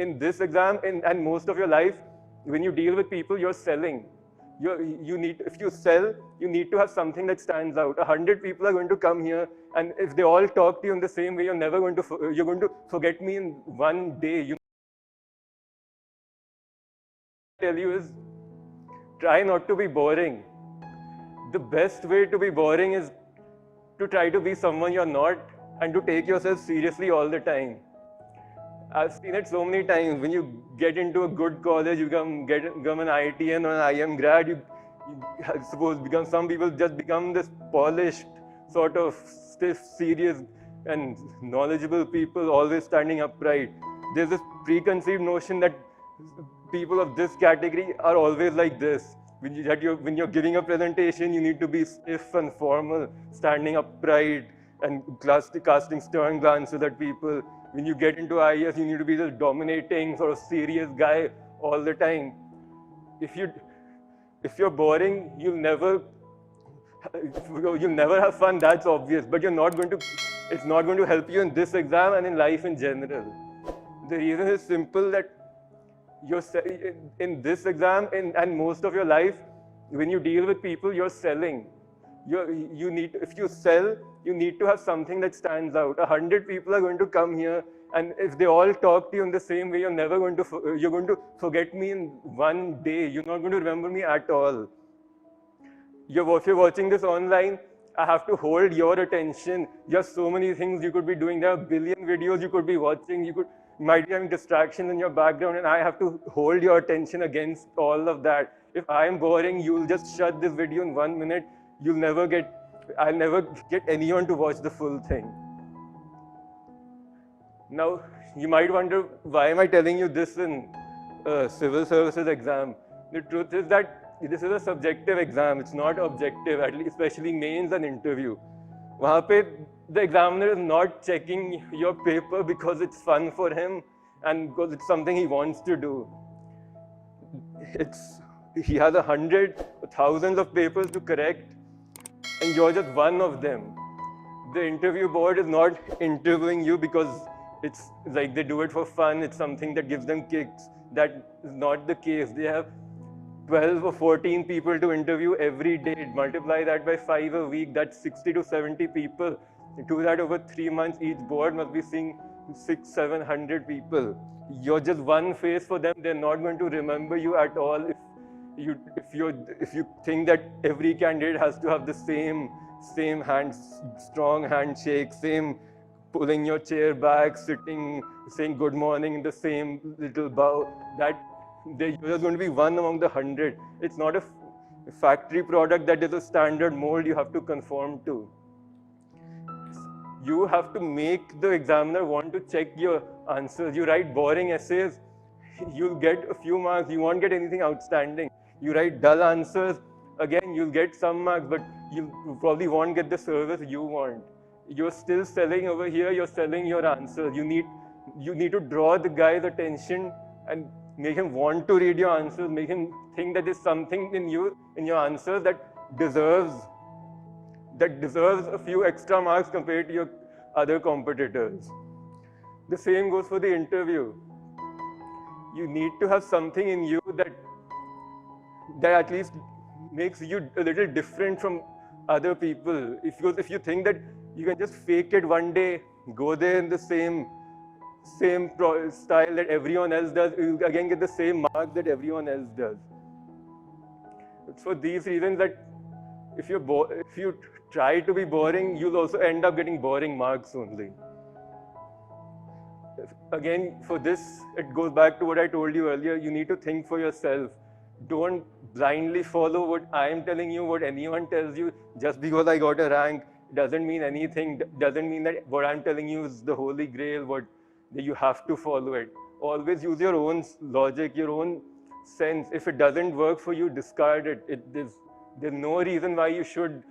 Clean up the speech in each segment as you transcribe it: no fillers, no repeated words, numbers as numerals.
in this exam and most of your life, when you deal with people, you're selling. If you sell, you need to have something that stands out. 100 people are going to come here, and if they all talk to you in the same way, you're going to forget me in one day. Tell you is, try not to be boring. The best way to be boring is to try to be someone you're not and to take yourself seriously all the time. I've seen it so many times. When you get into a good college, you become an IITN or an IM grad, you suppose some people just become this polished, sort of stiff, serious and knowledgeable people, always standing upright. There's this preconceived notion that people of this category are always like this. When you're giving a presentation, you need to be stiff and formal, standing upright and casting stern glances at people. When you get into IES, you need to be this dominating, sort of serious guy all the time. If you're boring, you'll never have fun. That's obvious. But it's not going to help you in this exam and in life in general. The reason is simple, that in this exam and most of your life, when you deal with people, you're selling. If you sell, you need to have something that stands out. 100 people are going to come here, and if they all talk to you in the same way, you're going to forget me in one day. You're not going to remember me at all. If you're watching this online, I have to hold your attention. You have so many things you could be doing. There are a billion videos you could be watching. You might be having distractions in your background, and I have to hold your attention against all of that. If I am boring, you'll just shut this video in 1 minute. I'll never get anyone to watch the full thing. Now, you might wonder, why am I telling you this in a civil services exam? The truth is that this is a subjective exam. It's not objective, at least, especially mains and interview. Wahan pe, the examiner is not checking your paper because it's fun for him and because it's something he wants to do. He has 100, thousands of papers to correct, and you're just one of them. The interview board is not interviewing you because it's like they do it for fun. It's something that gives them kicks. That is not the case. They have 12 or 14 people to interview every day. Multiply that by 5 a week. That's 60 to 70 people. Do that over 3 months. Each board must be seeing 600-700 people. You're just one face for them. They're not going to remember you at all. If you think that every candidate has to have the same strong handshake, same pulling your chair back, sitting, saying good morning in the same little bow, that you're going to be one among the 100. It's not a factory product that is a standard mold you have to conform to. You have to make the examiner want to check your answers. You write boring essays, you'll get a few marks. You won't get anything outstanding. You write dull answers, again, you'll get some marks, but you probably won't get the service you want. You're still selling over here. You're selling your answers. You need to draw the guy's attention and make him want to read your answers, make him think that there's something in your answers that deserves a few extra marks compared to your other competitors. The same goes for the interview. You need to have something in you that at least makes you a little different from other people. If you think that you can just fake it one day, go there in the same style that everyone else does, you again get the same mark that everyone else does. It's for these reasons that if you try to be boring, you'll also end up getting boring marks only. Again, for this, it goes back to what I told you earlier. You need to think for yourself. Don't blindly follow what I am telling you, what anyone tells you. Just because I got a rank doesn't mean anything. Doesn't mean that what I'm telling you is the holy grail, that you have to follow it. Always use your own logic, your own sense. If it doesn't work for you, discard it. There's no reason why you should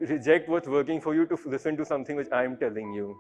reject what's working for you to listen to something which I'm telling you.